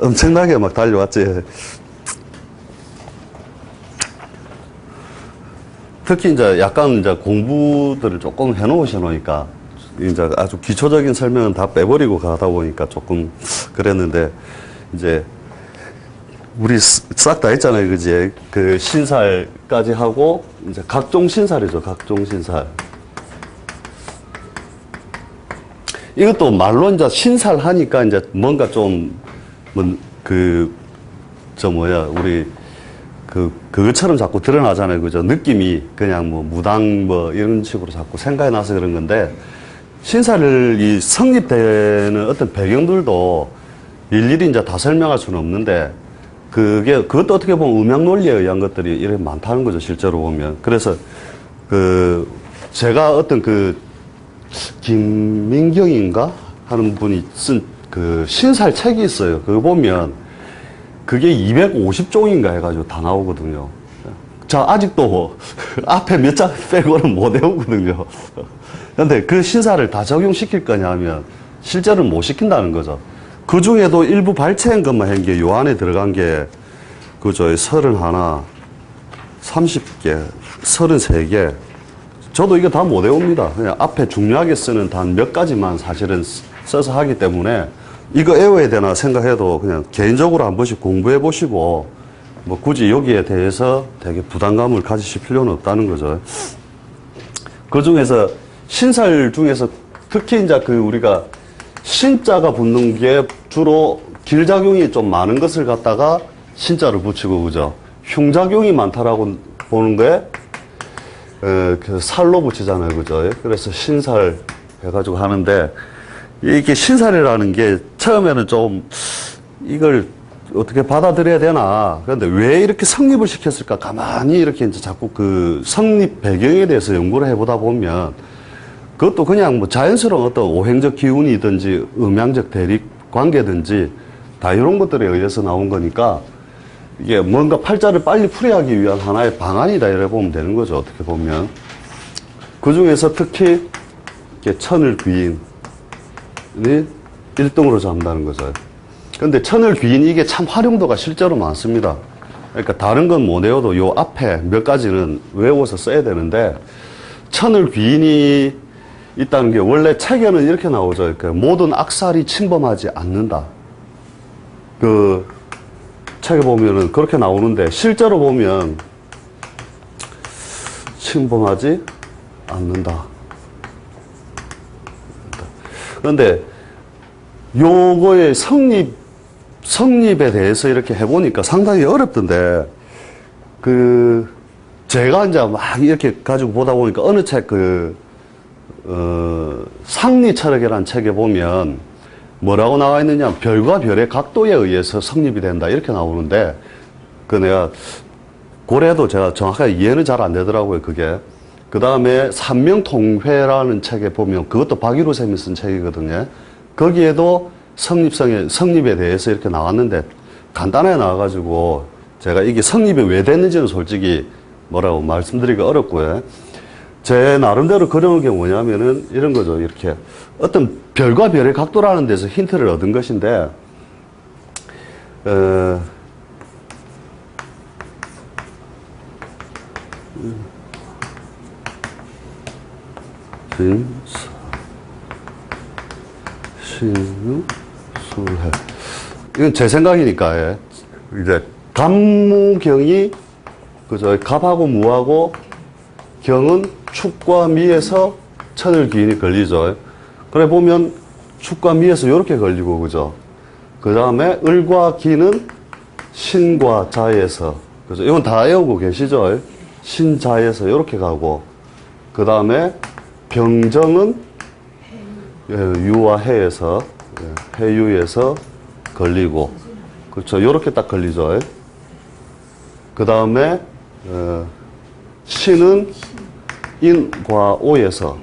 엄청나게 막 달려왔지. 특히 이제 약간 이제 공부들을 조금 해놓으셔 놓으니까 이제 아주 기초적인 설명은 다 빼버리고 가다 보니까 조금 그랬는데 이제 우리 싹 다 했잖아요, 그지? 그 신살까지 하고 이제 각종 신살이죠, 각종 신살. 이것도 말로 이제 신살 하니까 이제 뭔가 좀 우리 그것처럼 자꾸 드러나잖아요, 그죠? 느낌이 그냥 뭐 무당 뭐 이런 식으로 자꾸 생각이 나서 그런 건데, 신살이 성립되는 어떤 배경들도 일일이 이제 다 설명할 수는 없는데, 그것도 어떻게 보면 음양 논리에 의한 것들이 이렇게 많다는 거죠, 실제로 보면. 그래서 제가 어떤 김민경인가 하는 분이 쓴 신살 책이 있어요. 그거 보면 그게 250종인가 해가지고 다 나오거든요. 자, 아직도 앞에 몇 장 빼고는 못 외우거든요. 근데 그 신사를 다 적용시킬 거냐 하면 실제로는 못 시킨다는 거죠. 그 중에도 일부 발췌한 것만 한 게 요 안에 들어간 게 그죠, 31, 30개, 33개. 저도 이거 다 못 외웁니다. 그냥 앞에 중요하게 쓰는 단 몇 가지만 사실은 써서 하기 때문에 이거 외워야 되나 생각해도 그냥 개인적으로 한 번씩 공부해 보시고 뭐 굳이 여기에 대해서 되게 부담감을 가지실 필요는 없다는 거죠. 그 중에서 신살 중에서 특히 이제 우리가 신자가 붙는 게 주로 길작용이 좀 많은 것을 갖다가 신자를 붙이고, 그죠? 흉작용이 많다라고 보는 거에 살로 붙이잖아요, 그죠? 그래서 신살 해가지고 하는데, 이게 신살이라는 게 처음에는 좀 이걸 어떻게 받아들여야 되나. 그런데 왜 이렇게 성립을 시켰을까? 가만히 이렇게 이제 자꾸 성립 배경에 대해서 연구를 해보다 보면 그것도 그냥 뭐 자연스러운 어떤 오행적 기운이든지 음양적 대립 관계든지 다 이런 것들에 의해서 나온 거니까 이게 뭔가 팔자를 빨리 풀이하기 위한 하나의 방안이다 이래 보면 되는 거죠, 어떻게 보면. 그 중에서 특히 천을 귀인 1등으로 잡는다는 거죠. 근데 천을 귀인 이게 참 활용도가 실제로 많습니다. 그러니까 다른 건 못 외워도 요 앞에 몇 가지는 외워서 써야 되는데, 천을 귀인이 있다는 게 원래 책에는 이렇게 나오죠. 그러니까 모든 악살이 침범하지 않는다. 책에 보면은 그렇게 나오는데 실제로 보면 침범하지 않는다. 그런데 요거의 성립에 대해서 이렇게 해보니까 상당히 어렵던데, 제가 이제 막 이렇게 가지고 보다 보니까 어느 책 상리철학이라는 책에 보면 뭐라고 나와 있느냐, 별과 별의 각도에 의해서 성립이 된다 이렇게 나오는데, 내가 고래도 제가 정확하게 이해는 잘 안 되더라고요, 그게. 그 다음에 삼명통회라는 책에 보면 그것도 박일호 쌤이 쓴 책이거든요. 거기에도 성립에 대해서 이렇게 나왔는데 간단하게 나와가지고 제가 이게 성립이 왜 됐는지는 솔직히 뭐라고 말씀드리기가 어렵고요. 제 나름대로 그려놓은 게 뭐냐면은 이런 거죠. 이렇게 어떤 별과 별의 각도라는 데서 힌트를 얻은 것인데, 신수술해. 이건 제 생각이니까, 예. 이제 갑무경이 그죠, 갑하고 무하고 경은 축과 미에서 천을 귀인이 걸리죠. 그래 보면 축과 미에서 이렇게 걸리고, 그죠. 그 다음에 을과 기는 신과 자에서, 그죠. 이건 다 외우고 계시죠. 신자에서 이렇게 가고, 그 다음에 병정은 유와 해에서, 해유에서 걸리고, 그렇죠. 이렇게 딱 걸리죠. 그 다음에 신은 인과 오에서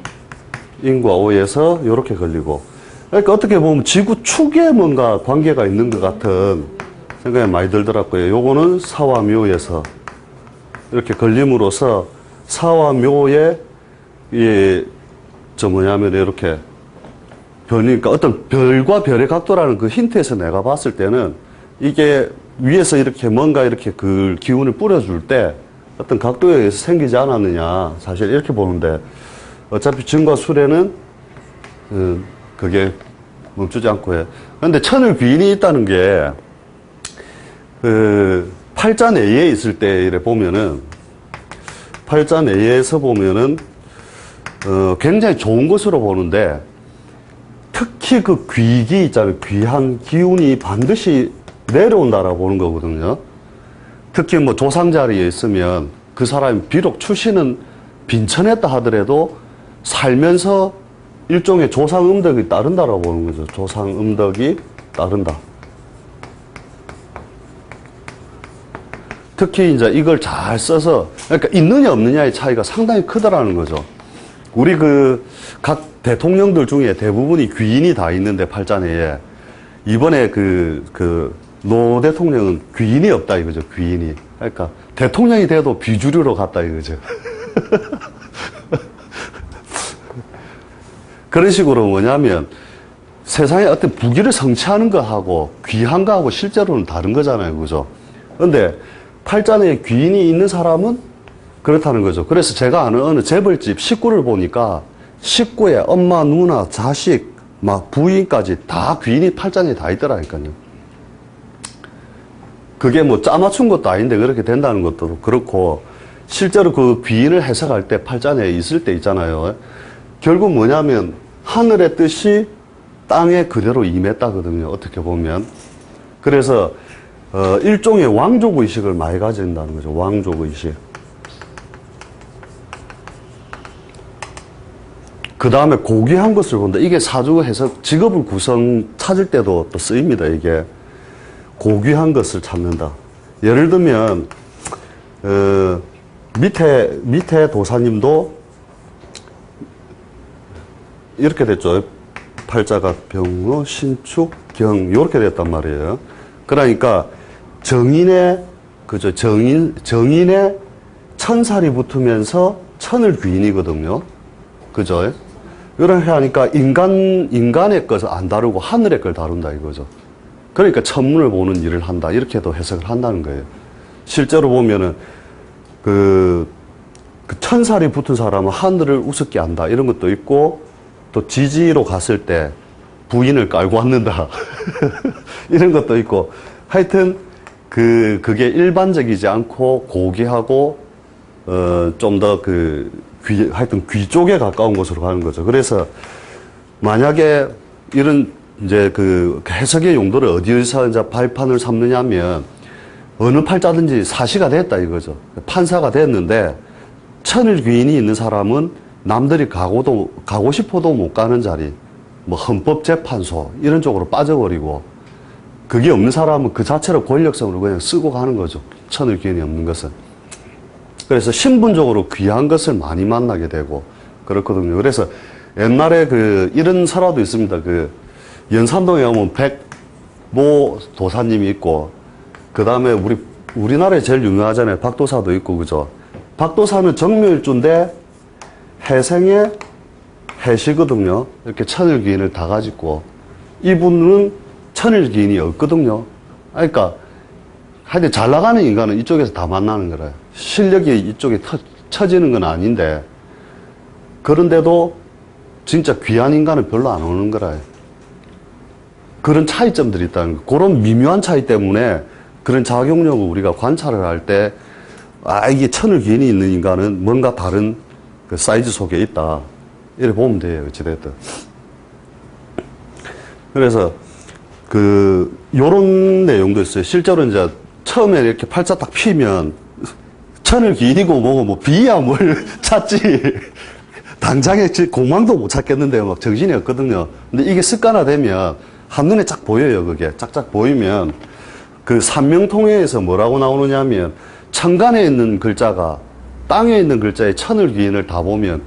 이렇게 걸리고, 그러니까 어떻게 보면 지구 축에 뭔가 관계가 있는 것 같은 생각이 많이 들더라고요. 요거는 사와 묘에서 이렇게 걸림으로써 사와 묘에 뭐냐면 이렇게 그러니까 어떤 별과 별의 각도라는 그 힌트에서 내가 봤을 때는 이게 위에서 이렇게 뭔가 이렇게 그 기운을 뿌려줄 때 어떤 각도에 의해서 생기지 않았느냐. 사실 이렇게 보는데 어차피 진과 술에는 그게 멈추지 않고 해. 그런데 천을 귀인이 있다는 게 그 팔자 내에 있을 때 이래 보면은 팔자 내에서 보면은 굉장히 좋은 것으로 보는데 특히 그 귀기 있잖아요. 귀한 기운이 반드시 내려온다라고 보는 거거든요. 특히 뭐 조상 자리에 있으면 그 사람이 비록 출신은 빈천했다 하더라도 살면서 일종의 조상 음덕이 따른다라고 보는 거죠. 조상 음덕이 따른다. 특히 이제 이걸 잘 써서, 그러니까 있느냐 없느냐의 차이가 상당히 크다라는 거죠. 우리 그 각 대통령들 중에 대부분이 귀인이 다 있는데 팔자내에 이번에 노 대통령은 귀인이 없다 이거죠. 귀인이. 그러니까 대통령이 돼도 비주류로 갔다 이거죠. 그런 식으로 뭐냐면 세상에 어떤 부귀를 성취하는 거하고 귀한 거하고 실제로는 다른 거잖아요. 그죠? 근데 팔자내에 귀인이 있는 사람은 그렇다는 거죠. 그래서 제가 아는 어느 재벌집 식구를 보니까 식구에 엄마, 누나, 자식, 막 부인까지 다 귀인이 팔자내에 다 있더라니까요. 그게 뭐 짜맞춘 것도 아닌데 그렇게 된다는 것도 그렇고 실제로 그 귀인을 해석할 때 팔자내에 있을 때 있잖아요. 결국 뭐냐면 하늘의 뜻이 땅에 그대로 임했다거든요. 어떻게 보면. 그래서 일종의 왕족의식을 많이 가진다는 거죠. 왕족의식. 그 다음에 고귀한 것을 본다. 이게 사주 해석, 직업을 찾을 때도 또 쓰입니다. 이게. 고귀한 것을 찾는다. 예를 들면, 밑에 도사님도 이렇게 됐죠. 팔자가 병호, 신축, 경, 이렇게 됐단 말이에요. 그러니까 정인의 천살이 붙으면서 천을 귀인이거든요. 그죠? 이렇게 하니까 인간의 것을 안 다루고 하늘의 걸 다룬다 이거죠. 그러니까 천문을 보는 일을 한다. 이렇게도 해석을 한다는 거예요. 실제로 보면은 그 천살이 붙은 사람은 하늘을 우습게 한다. 이런 것도 있고 또 지지로 갔을 때 부인을 깔고 왔는다. 이런 것도 있고 하여튼 그게 일반적이지 않고 고귀하고 좀 더 하여튼 귀 쪽에 가까운 곳으로 가는 거죠. 그래서 만약에 이런 이제 그 해석의 용도를 어디에서 이제 발판을 삼느냐 하면 어느 팔자든지 사시가 됐다 이거죠. 판사가 됐는데 천일 귀인이 있는 사람은 남들이 가고 싶어도 못 가는 자리, 뭐 헌법재판소 이런 쪽으로 빠져버리고 그게 없는 사람은 그 자체로 권력성으로 그냥 쓰고 가는 거죠. 천일 귀인이 없는 것은. 그래서 신분적으로 귀한 것을 많이 만나게 되고 그렇거든요. 그래서 옛날에 이런 설화도 있습니다. 연산동에 오면 백모 도사님이 있고 그 다음에 우리나라에 제일 유명하잖아요. 박도사도 있고 그죠. 박도사는 정묘일주인데 해생의 해시거든요. 이렇게 천일귀인을 다 가지고 이분은 천일귀인이 없거든요. 그러니까 하여튼 잘 나가는 인간은 이쪽에서 다 만나는 거래요. 실력이 이쪽에 처지는 건 아닌데 그런데도 진짜 귀한 인간은 별로 안 오는 거래요. 그런 차이점들이 있다는 거. 그런 미묘한 차이 때문에 그런 작용력을 우리가 관찰을 할 때 이게 천일귀인이 있는 인간은 뭔가 다른 그 사이즈 속에 있다. 이렇게 보면 돼요. 어찌됐든. 그래서 요런 내용도 있어요. 실제로 이제 처음에 이렇게 팔자 딱 피면 천일귀인이고 뭐고 뭐 비야 뭘 찾지. 당장에 공망도 못 찾겠는데요. 막 정신이 없거든요. 근데 이게 습관화되면 한눈에 쫙 보여요. 그게 쫙쫙 보이면 그 삼명통해에서 뭐라고 나오느냐 하면 천간에 있는 글자가 땅에 있는 글자의 천일귀인을 다 보면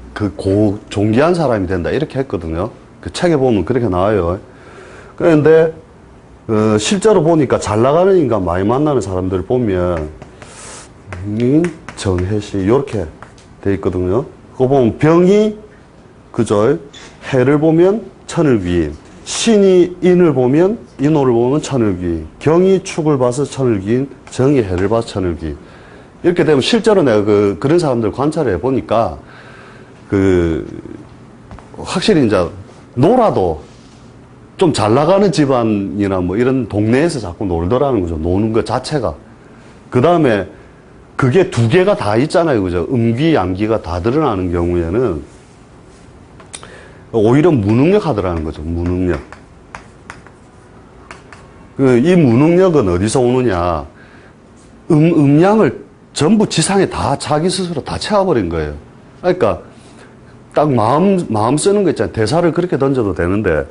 존귀한 사람이 된다. 이렇게 했거든요. 그 책에 보면 그렇게 나와요. 그런데 실제로 보니까 잘 나가는 인간 많이 만나는 사람들 보면 정해시 이렇게 돼 있거든요. 그거 보면 병이 그죠? 해를 보면 천일귀인, 신이 인을 보면 인호를 보면 천을귀, 경이 축을 봐서 천을귀인, 정이 해를 봐서 천을귀. 이렇게 되면 실제로 내가 그런 사람들 관찰해 보니까 확실히 이제 놀아도 좀 잘 나가는 집안이나 뭐 이런 동네에서 자꾸 놀더라는 거죠. 노는 것 자체가. 그 다음에 그게 두 개가 다 있잖아요. 그죠? 음귀, 양귀가 다 드러나는 경우에는 오히려 무능력 하더라는 거죠. 무능력. 이 무능력은 어디서 오느냐. 음양을 전부 지상에 다 자기 스스로 다 채워버린 거예요. 그러니까 딱 마음 쓰는 거 있잖아요. 대사를 그렇게 던져도 되는데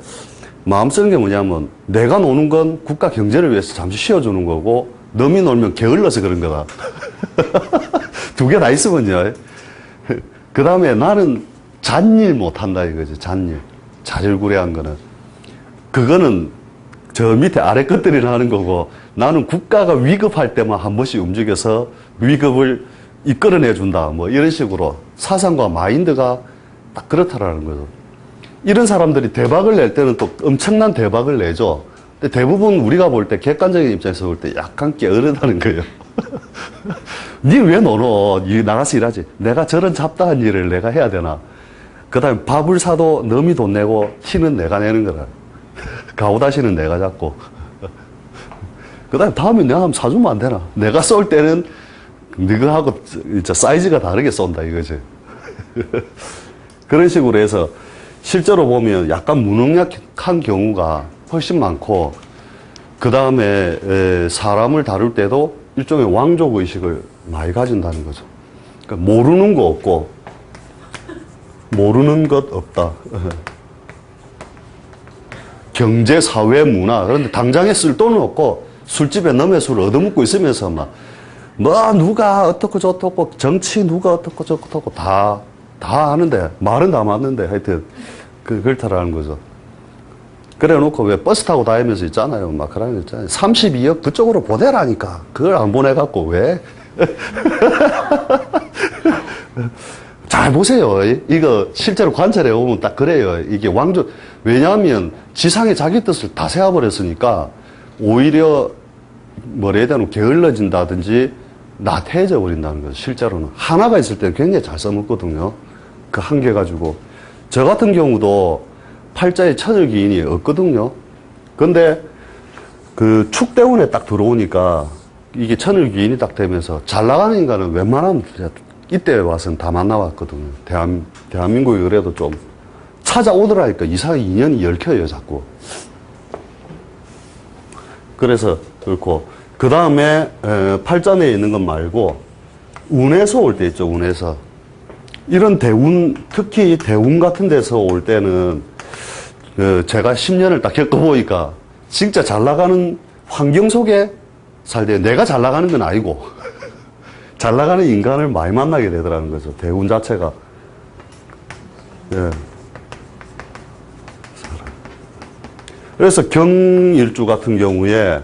마음 쓰는 게 뭐냐면 내가 노는 건 국가 경제를 위해서 잠시 쉬어주는 거고 너미 놀면 게을러서 그런 거다. 두 개 다 있으면요. 그 다음에 나는 잔일 못한다 이거지. 잔일. 자질구레한 거는. 그거는 저 밑에 아래 것들이 하는 거고 나는 국가가 위급할 때만 한 번씩 움직여서 위급을 이끌어내 준다. 뭐 이런 식으로 사상과 마인드가 딱 그렇다라는 거죠. 이런 사람들이 대박을 낼 때는 또 엄청난 대박을 내죠. 근데 대부분 우리가 볼 때 객관적인 입장에서 볼 때 약간 게으르다는 거예요. 니 왜 놀어? 니 나가서 일하지. 내가 저런 잡다한 일을 내가 해야 되나? 그 다음에 밥을 사도 너미 돈 내고 티는 내가 내는 거라. 가오다시는 내가 잡고. 그 다음에 내가 한번 사주면 안 되나? 내가 쏠 때는 너가 하고 진짜 사이즈가 다르게 쏜다 이거지. 그런 식으로 해서 실제로 보면 약간 무능력한 경우가 훨씬 많고 그 다음에 사람을 다룰 때도 일종의 왕족 의식을 많이 가진다는 거죠. 그러니까 모르는 거 없고 모르는 것 없다. 경제, 사회, 문화. 그런데 당장에 쓸 돈은 없고 술집에 넘의 술을 얻어먹고 있으면서 뭐 누가 어떻고 저떻고 정치 누가 어떻고 저떻고 다 하는데 말은 다 맞는데 하여튼 그렇다라는 거죠. 그래 놓고 왜 버스 타고 다니면서 있잖아요. 막 그런 거 있잖아요. 32억 그쪽으로 보내라니까. 그걸 안 보내갖고 왜? 잘 보세요. 이거 실제로 관찰해 보면 딱 그래요. 이게 왕족, 왜냐하면 지상에 자기 뜻을 다 세워버렸으니까 오히려 뭐라 해야 되나 게을러진다든지 나태해져 버린다는 거죠. 실제로는. 하나가 있을 때는 굉장히 잘 써먹거든요. 그 한 개 가지고. 저 같은 경우도 팔자에 천을기인이 없거든요. 근데 그 축대운에 딱 들어오니까 이게 천을기인이 딱 되면서 잘 나가는 인간은 웬만하면 이때 와서는 다 만나왔거든요. 대한민국이 그래도 좀 찾아오더라니까 이상하게 인연이 얽혀요, 자꾸. 그래서 그렇고. 그 다음에 팔자내에 있는 것 말고 운에서 올 때 있죠, 운에서. 이런 대운, 특히 대운 같은 데서 올 때는 제가 10년을 딱 겪어보니까 진짜 잘 나가는 환경 속에 살 때 내가 잘 나가는 건 아니고 잘 나가는 인간을 많이 만나게 되더라는 거죠. 대운 자체가. 예. 그래서 경일주 같은 경우에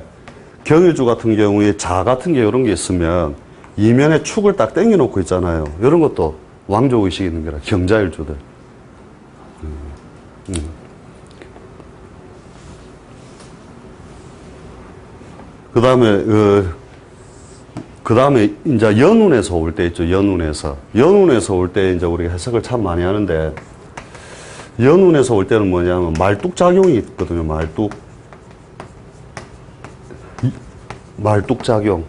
자 같은 게 이런 게 있으면 이면에 축을 딱 당겨놓고 있잖아요. 이런 것도 왕족의식이 있는 거라. 경자일주들. 그 다음에 이제 연운에서 올 때 있죠. 연운에서 올 때 이제 우리가 해석을 참 많이 하는데 연운에서 올 때는 뭐냐면 말뚝작용이 있거든요. 말뚝작용.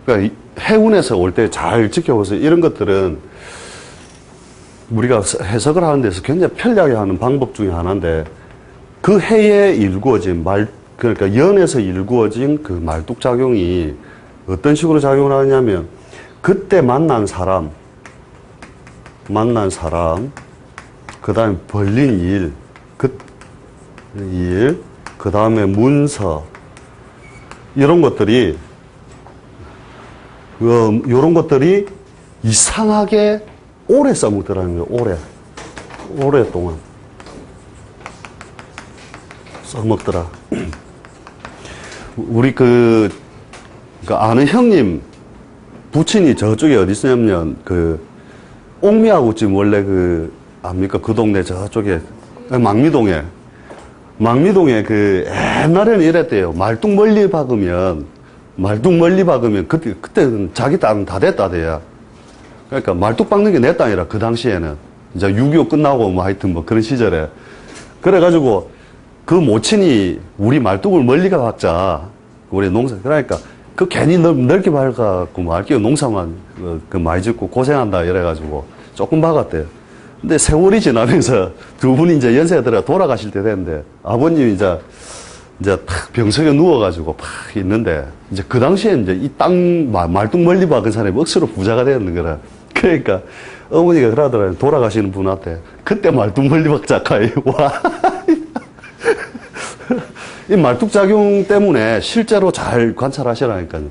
그러니까 해운에서 올 때 잘 지켜보세요. 이런 것들은 우리가 해석을 하는 데서 굉장히 편리하게 하는 방법 중에 하나인데 그 해에 일구어진 그러니까 연에서 일구어진 그 말뚝작용이 어떤 식으로 작용을 하냐면 그때 만난 사람, 그 다음에 벌린 그 다음에 문서, 이런 것들이 이상하게 오래 써먹더라는 거예요. 오랫동안 써먹더라. 우리 아는 형님 부친이 저쪽에 어디 있냐면 옥미하고 지금 원래 압니까? 그 동네 저쪽에 망미동에 망미동에 그 옛날에는 이랬대요. 말뚝 멀리 박으면 그때는 자기 땅 다 됐다대요. 그러니까 말뚝 박는 게 내 땅이라 그 당시에는 이제 6.25 끝나고 뭐 하여튼 뭐 그런 시절에 그래가지고 그 모친이 우리 말뚝을 멀리 가 박자 우리 농사 그러니까 그 괜히 넓게 박아갖고 뭐 할게요 농사만 그 많이 짓고 고생한다 이래가지고 조금 박았대요. 근데 세월이 지나면서 두 분이 이제 연세가 들어 돌아가실 때 됐는데 아버님이 이제 탁 병석에 누워가지고 팍 있는데 이제 그 당시에 이제 이 땅 말뚝 멀리 박은 사람이 억수로 부자가 되는 거라. 그러니까 어머니가 그러더라고요. 돌아가시는 분한테 그때 말뚝 멀리 박자카이 와. 이 말뚝 작용 때문에 실제로 잘 관찰하시라니까요.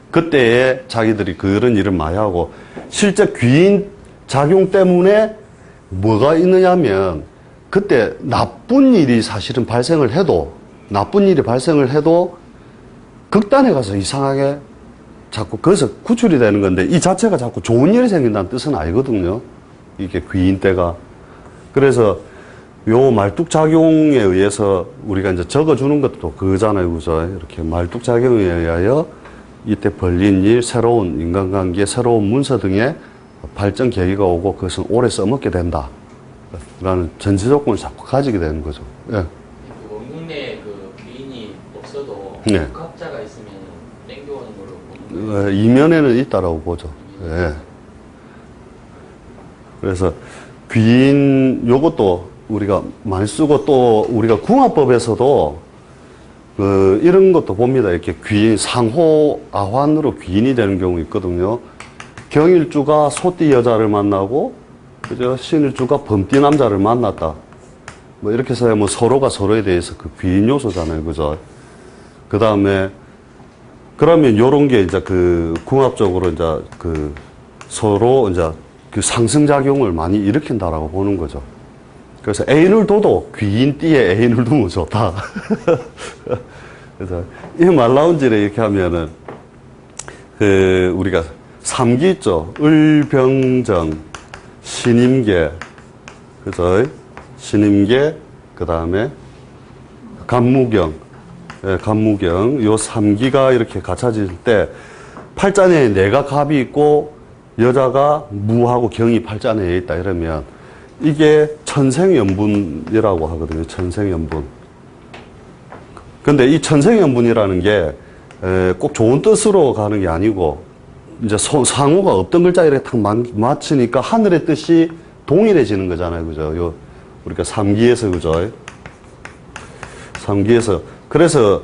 그때에 자기들이 그런 일을 많이 하고 실제 귀인 작용 때문에 뭐가 있느냐면 그때 나쁜 일이 사실은 발생을 해도 극단에 가서 이상하게 자꾸 거기서 구출이 되는 건데 이 자체가 자꾸 좋은 일이 생긴다는 뜻은 아니거든요. 이게 귀인 때가. 그래서 요 말뚝 작용에 의해서 우리가 이제 적어주는 것도 그거잖아요. 그죠? 이렇게 말뚝 작용에 의하여 이때 벌린 일, 새로운 인간관계, 새로운 문서 등의 발전 계기가 오고 그것은 오래 써먹게 된다. 라는 전제 조건을 자꾸 가지게 되는 거죠. 예. 그 원국 내에 그 귀인이 없어도 네. 복합자가 있으면 땡겨오는 걸로 보는 거예요. 이면에는 있다라고 보죠. 예. 그래서 귀인 요것도 우리가 많이 쓰고 또 우리가 궁합법에서도 이런 것도 봅니다. 이렇게 귀인 상호 아환으로 귀인이 되는 경우 있거든요. 경일주가 소띠 여자를 만나고 그죠? 신일주가 범띠 남자를 만났다. 뭐 이렇게 해서 뭐 서로가 서로에 대해서 그 귀인 요소잖아요. 그죠? 그 다음에 그러면 요런 게 이제 그 궁합적으로 이제 그 서로 이제 그 상승작용을 많이 일으킨다라고 보는 거죠. 그래서 애인을 둬도 귀인띠에 애인을 두면 좋다. 그래서 이 말 나온 지를 이렇게 하면은 그 우리가 삼기 있죠. 을병정, 신임계, 그죠? 신임계, 그 다음에 간무경, 예, 간무경. 요 삼기가 이렇게 갖춰질 때 팔자내에 내가 갑이 있고 여자가 무하고 경이 팔자내에 있다 이러면 이게 천생연분이라고 하거든요. 천생연분. 근데 이 천생연분이라는 게 꼭 좋은 뜻으로 가는 게 아니고 이제 상호가 없던 글자 이렇게 탁 맞추니까 하늘의 뜻이 동일해지는 거잖아요. 그죠? 요 우리가 삼기에서 그죠? 삼기에서 그래서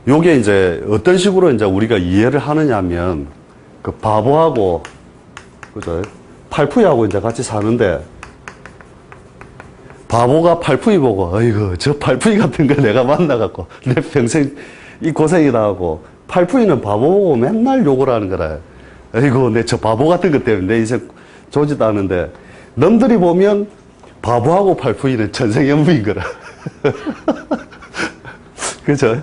요게 이제 어떤 식으로 이제 우리가 이해를 하느냐면 그 바보하고 그죠? 팔푸이하고 이제 같이 사는데 바보가 팔푸이 보고 어이구 저 팔푸이 같은 거 내가 만나갖고 내 평생 이 고생이다 하고 팔푸이는 바보 보고 맨날 욕을 하는 거라. 어이구 내 저 바보 같은 것 때문에 내 인생 좋지도 않은데 남들이 보면 바보하고 팔푸이는 천생연분인 거라. 그죠?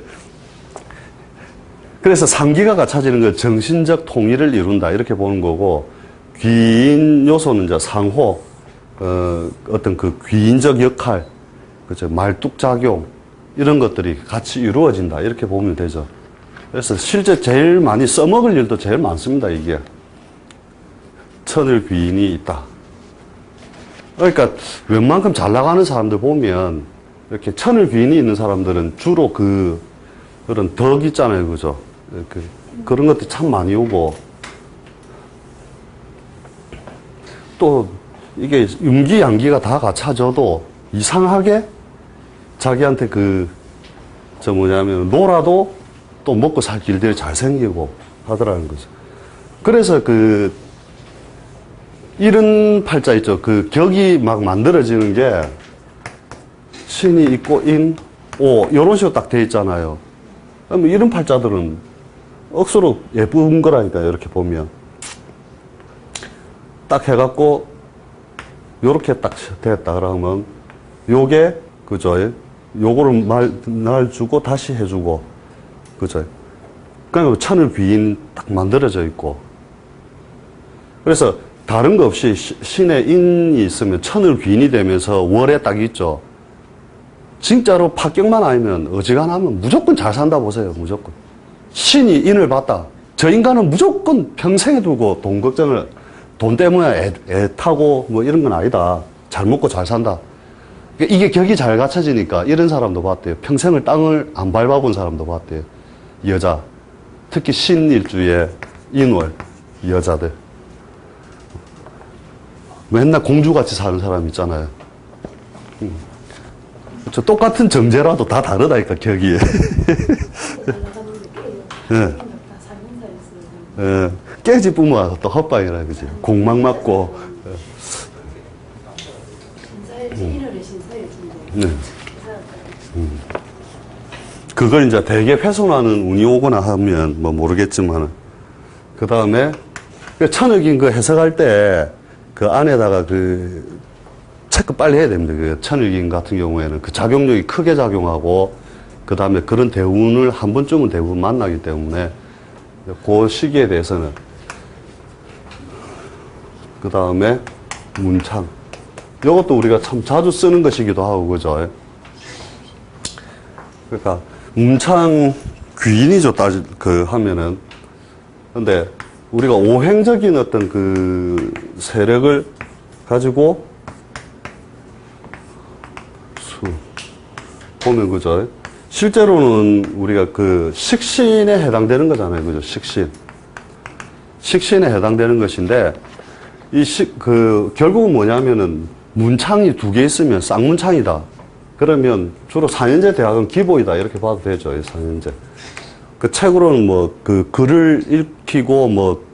그래서 삼기가 갖춰지는 건 정신적 통일을 이룬다 이렇게 보는 거고 귀인 요소는 이제 상호 어떤 그 귀인적 역할, 그죠? 말뚝작용, 이런 것들이 같이 이루어진다. 이렇게 보면 되죠. 그래서 실제 제일 많이 써먹을 일도 제일 많습니다, 이게. 천을 귀인이 있다. 그러니까 웬만큼 잘 나가는 사람들 보면 이렇게 천을 귀인이 있는 사람들은 주로 그런 덕 있잖아요, 그죠? 그런 것들 참 많이 오고 또 이게 음기, 양기가 다 갖춰져도 이상하게 자기한테 놀아도 또 먹고 살 길들이 잘 생기고 하더라는 거죠. 그래서 이런 팔자 있죠. 격이 막 만들어지는 게 신이 있고 인, 오, 요런 식으로 딱 돼 있잖아요. 그러면 이런 팔자들은 억수로 예쁜 거라니까요. 이렇게 보면. 딱 해갖고 요렇게 딱 됐다 그러면 요게 그죠? 요거를 날 주고 다시 해주고 그죠? 그러니까 천을 귀인 딱 만들어져 있고 그래서 다른 거 없이 신의 인이 있으면 천을 귀인이 되면서 월에 딱 있죠. 진짜로 합격만 아니면 어지간하면 무조건 잘 산다 보세요. 무조건. 신이 인을 봤다. 저 인간은 무조건 평생에 두고 돈 걱정을, 돈 때문에 애 타고 뭐 이런 건 아니다. 잘 먹고 잘 산다. 이게 격이 잘 갖춰지니까 이런 사람도 봤대요. 평생을 땅을 안 밟아본 사람도 봤대요. 여자. 특히 신일주의 인월, 여자들. 맨날 공주같이 사는 사람 있잖아요. 저 똑같은 정제라도 다 다르다니까, 격이. 예. 예. 깨지 뿜어 또 헛방이라, 그지? 공망 맞고. 네. 그걸 이제 대개 훼손하는 운이 오거나 하면 뭐 모르겠지만, 그 다음에 천흑인 그 해석할 때 그 안에다가 그 체크 빨리 해야 됩니다. 그 천흑인 같은 경우에는 그 작용력이 크게 작용하고, 그 다음에 그런 대운을 한 번쯤은 대부분 만나기 때문에 그 시기에 대해서는. 그 다음에 문창. 이것도 우리가 참 자주 쓰는 것이기도 하고, 그죠? 그러니까 문창 귀인이죠, 하면은. 근데 우리가 오행적인 어떤 그 세력을 가지고 보면, 그죠? 실제로는 우리가 그 식신에 해당되는 거잖아요, 그죠? 식신에 해당되는 것인데, 결국은 뭐냐면은, 문창이 2개 있으면 쌍문창이다. 그러면 주로 4년제 대학은 기보이다. 이렇게 봐도 되죠, 4년제. 그 책으로는 뭐, 글을 읽히고, 뭐,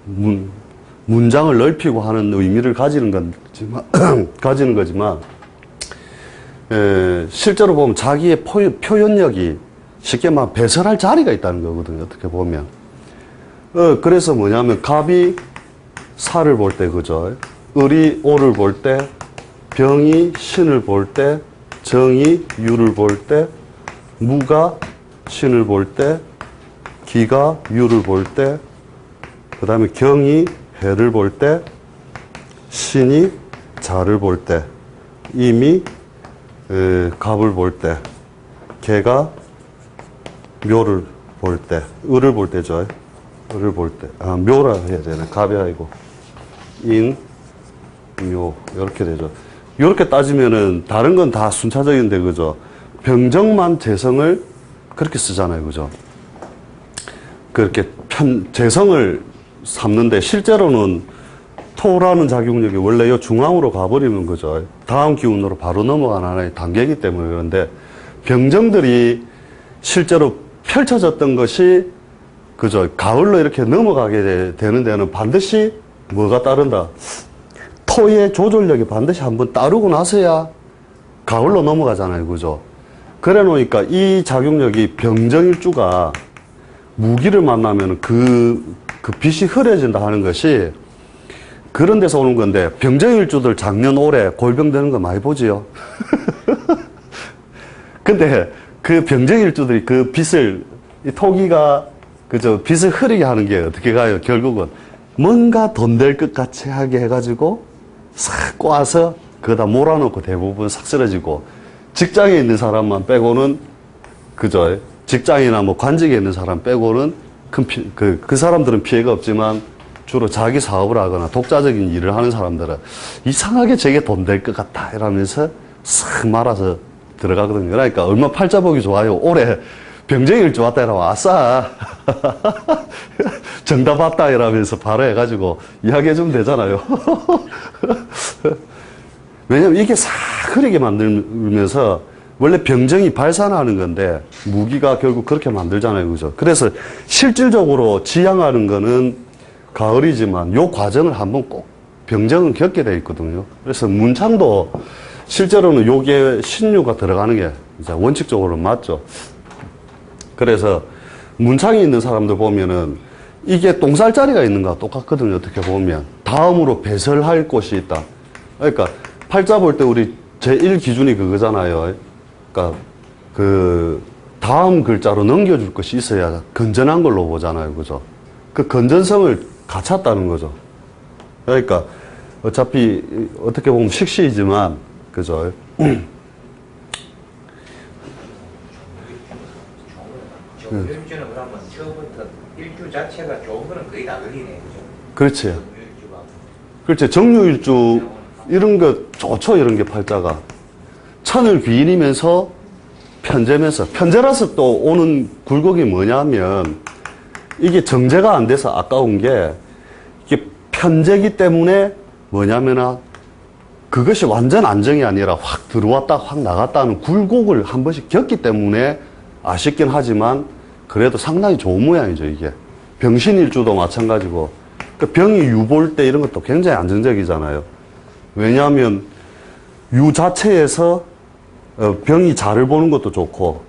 문장을 넓히고 하는 의미를 가지는 거지만, 실제로 보면 자기의 표현력이 쉽게 말 배설할 자리가 있다는 거거든요, 어떻게 보면. 그래서 뭐냐면, 갑이 사를 볼 때, 그죠? 을이 오를 볼 때, 병이 신을 볼 때, 정이 유를 볼 때, 무가 신을 볼 때, 기가 유를 볼 때, 그 다음에 경이 해를 볼 때, 신이 자를 볼 때, 임이 갑을 볼 때, 개가 묘를 볼 때, 을을 볼 때죠. 을을 볼 때. 묘라 해야 되네. 갑이 아니고. 인, 묘. 이렇게 되죠. 이렇게 따지면은 다른 건 다 순차적인데, 그죠? 병정만 재성을 그렇게 쓰잖아요. 그죠? 그렇게 재성을 삼는데, 실제로는 토라는 작용력이 원래 요 중앙으로 가버리면, 그죠? 다음 기운으로 바로 넘어가는 하나의 단계이기 때문에. 그런데 병정들이 실제로 펼쳐졌던 것이, 그죠? 가을로 이렇게 넘어가게 되는 데는 반드시 뭐가 따른다? 토의 조절력이 반드시 한번 따르고 나서야 가을로 넘어가잖아요. 그죠? 그래 놓으니까 이 작용력이 병정일주가 무기를 만나면 그 빛이 흐려진다 하는 것이 그런 데서 오는 건데, 병정일주들 작년 올해 골병 되는 거 많이 보지요. 근데 그 병정일주들이 그 빛을, 이 토기가 그저 빛을 흐리게 하는 게 어떻게 가요? 결국은 뭔가 돈 될 것 같이 하게 해가지고 싹 꼬아서 그거다 몰아놓고 대부분 싹 쓰러지고, 직장에 있는 사람만 빼고는, 그저 직장이나 뭐 관직에 있는 사람 빼고는 그 사람들은 피해가 없지만, 주로 자기 사업을 하거나 독자적인 일을 하는 사람들은 이상하게 저게 돈 될 것 같다 이러면서 싹 말아서 들어가거든요. 그러니까 얼마 팔자 보기 좋아요. 올해 병정일주 왔다 이러면 아싸 정답 왔다 이러면서 바로 해가지고 이야기해주면 되잖아요. 왜냐면 이게 싹 흐리게 만들면서 원래 병정이 발산하는 건데 무기가 결국 그렇게 만들잖아요. 그죠? 그래서 실질적으로 지향하는 거는 가을이지만 요 과정을 한번 꼭 병정은 겪게 돼 있거든요. 그래서 문창도 실제로는 요게 신유가 들어가는 게 이제 원칙적으로 맞죠. 그래서 문창이 있는 사람들 보면은 이게 똥쌀 자리가 있는 거와 똑같거든요. 어떻게 보면 다음으로 배설할 곳이 있다. 그러니까 팔자 볼 때 우리 제1 기준이 그거잖아요. 그러니까 그 다음 글자로 넘겨줄 것이 있어야 건전한 걸로 보잖아요. 그죠? 그 건전성을 갖췄다는 거죠. 그러니까 어차피 어떻게 보면 식시이지만, 그죠? 정유일주는 그러면 처음부터 일주 자체가 좋은 거는 거의 다 걸리네, 그죠? 그렇지. 정유일주가. 그렇지. 정유일주, 이런 거 좋죠, 이런 게 팔자가. 천을 귀인이면서 편제면서. 편제라서 또 오는 굴곡이 뭐냐면, 이게 정제가 안 돼서 아까운 게, 이게 편제기 때문에 뭐냐면, 그것이 완전 안정이 아니라 확 들어왔다 확 나갔다 하는 굴곡을 한 번씩 겪기 때문에 아쉽긴 하지만 그래도 상당히 좋은 모양이죠, 이게. 병신일주도 마찬가지고. 그 병이 유볼 때 이런 것도 굉장히 안정적이잖아요. 왜냐하면 유 자체에서 병이 자를 보는 것도 좋고,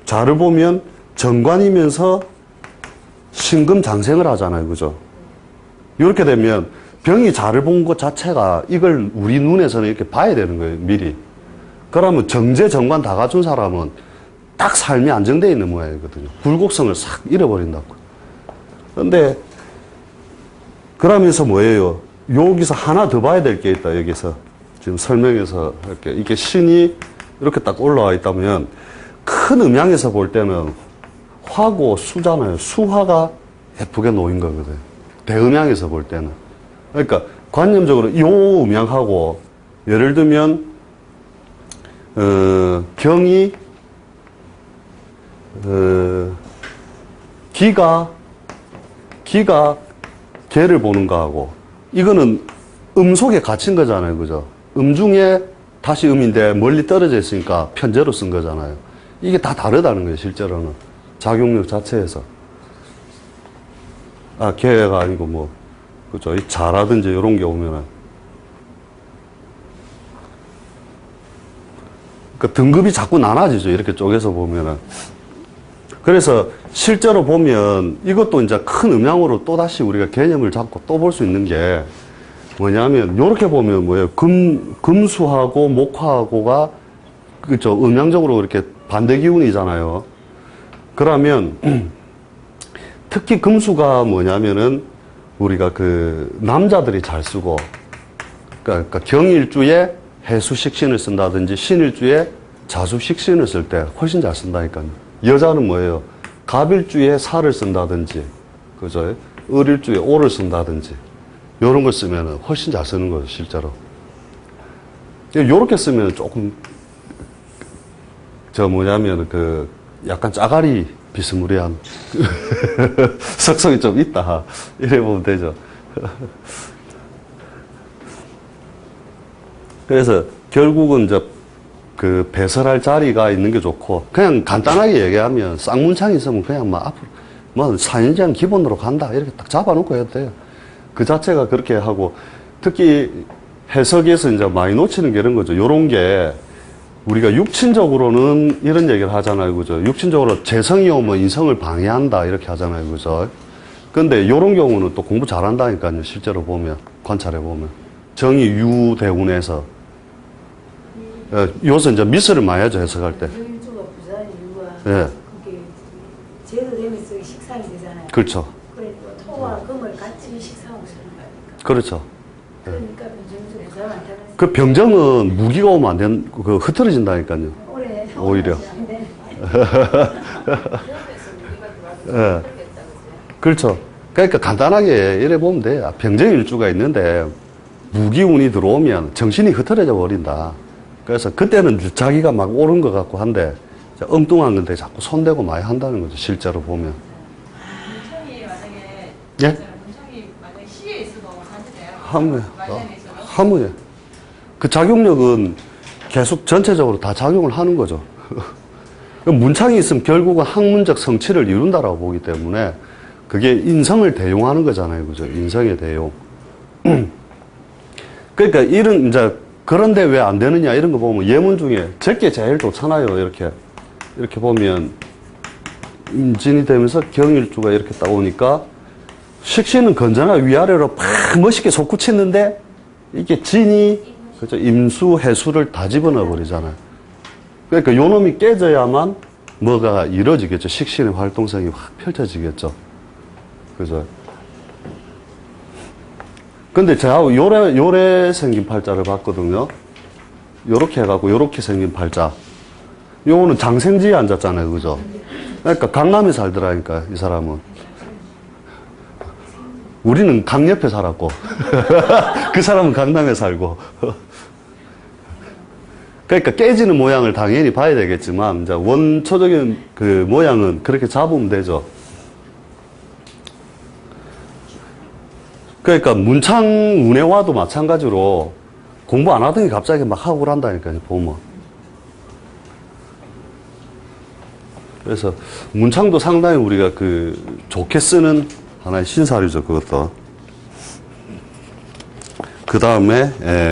자를 보면 정관이면서 신금장생을 하잖아요, 그죠? 이렇게 되면 병이 자를 본 것 자체가 이걸 우리 눈에서는 이렇게 봐야 되는 거예요, 미리. 그러면 정제, 정관 다 갖춘 사람은 딱 삶이 안정되어 있는 모양이거든요. 굴곡성을 싹 잃어버린다고. 근데, 그러면서 뭐예요? 여기서 하나 더 봐야 될 게 있다, 여기서. 지금 설명해서 할게. 이게 신이 이렇게 딱 올라와 있다면, 큰 음양에서 볼 때는 화고 수잖아요. 수화가 예쁘게 놓인 거거든요. 대음양에서 볼 때는. 그러니까 관념적으로 요 음양하고 예를 들면 경이 기가 개를 보는 거하고 이거는 음 속에 갇힌 거잖아요, 그죠? 음 중에 다시 음인데 멀리 떨어져 있으니까 편제로 쓴 거잖아요. 이게 다 다르다는 거예요, 실제로는. 작용력 자체에서. 아, 개가 아니고 뭐 그죠? 이 자라든지 이런 게 오면은. 그 등급이 자꾸 나눠지죠. 이렇게 쪼개서 보면은. 그래서 실제로 보면 이것도 이제 큰 음양으로 또다시 우리가 개념을 잡고 또 볼 수 있는 게 뭐냐면, 요렇게 보면 뭐예요? 금수하고 목화하고가 그죠? 음양적으로 이렇게 반대 기운이잖아요. 그러면 특히 금수가 뭐냐면은 우리가 그 남자들이 잘 쓰고, 그러니까 경일주에 해수식신을 쓴다든지 신일주에 자수식신을 쓸 때 훨씬 잘 쓴다니까요. 여자는 뭐예요? 갑일주에 살을 쓴다든지, 그죠? 을일주에 오를 쓴다든지, 요런 걸 쓰면 훨씬 잘 쓰는 거죠, 실제로. 요렇게 쓰면 조금, 뭐냐면 그 약간 짜가리 비스무리한 석성이 좀 있다. 이래 보면 되죠. 그래서 결국은 이제 그 배설할 자리가 있는 게 좋고, 그냥 간단하게 얘기하면 쌍문창이 있으면 그냥 막 앞으로 뭐 사인장 기본으로 간다 이렇게 딱 잡아놓고 해도 돼요. 그 자체가 그렇게 하고, 특히 해석에서 이제 많이 놓치는 게 이런 거죠. 요런 게 우리가 육친적으로는 이런 얘기를 하잖아요, 그죠? 육친적으로 재성이 오면 인성을 방해한다 이렇게 하잖아요, 그죠? 근데 요런 경우는 또 공부 잘한다니까요, 실제로 보면, 관찰해 보면. 정이 유대운에서 요새 이제 미스를 많이 하죠, 해석할 때. 정일주가 부자의 이유가 예. 그게 제도되면서 식상이 되잖아요. 그렇죠. 그래 또 토와 금을 같이 식상하고 쓰는 거니까. 그렇죠. 그러니까 병정주 부자가 많다는 그 병정은 무기가 오면 안 되는, 그 흐트러진다니까요. 올해 오히려. 안 돼. 예. 그렇죠. 그러니까 간단하게 이래 보면 돼. 병정일주가 있는데 무기운이 들어오면 정신이 흐트러져 버린다. 그래서 그때는 자기가 막 옳은 것 같고 한데 엉뚱한 건데 자꾸 손대고 많이 한다는 거죠, 실제로 보면. 문청이 만약에 예? 문청이 만약에 시에 있어도 하는데요. 하무에. 말년에 있어도 하무에. 그 작용력은 계속 전체적으로 다 작용을 하는 거죠. 문창이 있으면 결국은 학문적 성취를 이룬다라고 보기 때문에 그게 인성을 대용하는 거잖아요, 그죠? 인성의 대용. 그러니까 이런 이제 그런데 왜 안 되느냐 이런 거 보면 예문 중에 제게 제일 좋잖아요. 이렇게 보면 임진이 되면서 경일주가 이렇게 딱 오니까 식신은 건전하 위아래로 팍 멋있게 솟구치는데 이게 진이 그죠? 임수 해수를 다 집어넣어 버리잖아요. 그러니까 요 놈이 깨져야만 뭐가 이루어지겠죠. 식신의 활동성이 확 펼쳐지겠죠. 그죠? 근데 제가 요래 생긴 팔자를 봤거든요. 요렇게 해갖고 요렇게 생긴 팔자. 요거는 장생지에 앉았잖아요. 그죠? 그러니까 강남에 살더라니까, 이 사람은. 우리는 강 옆에 살았고, 그 사람은 강남에 살고. 그러니까 깨지는 모양을 당연히 봐야 되겠지만, 이제 원초적인 그 모양은 그렇게 잡으면 되죠. 그러니까 문창 문해와도 마찬가지로 공부 안 하더니 갑자기 막 하고 그런다니까요, 보면. 그래서 문창도 상당히 우리가 그 좋게 쓰는 하나의 신사료죠, 그것도. 그 다음에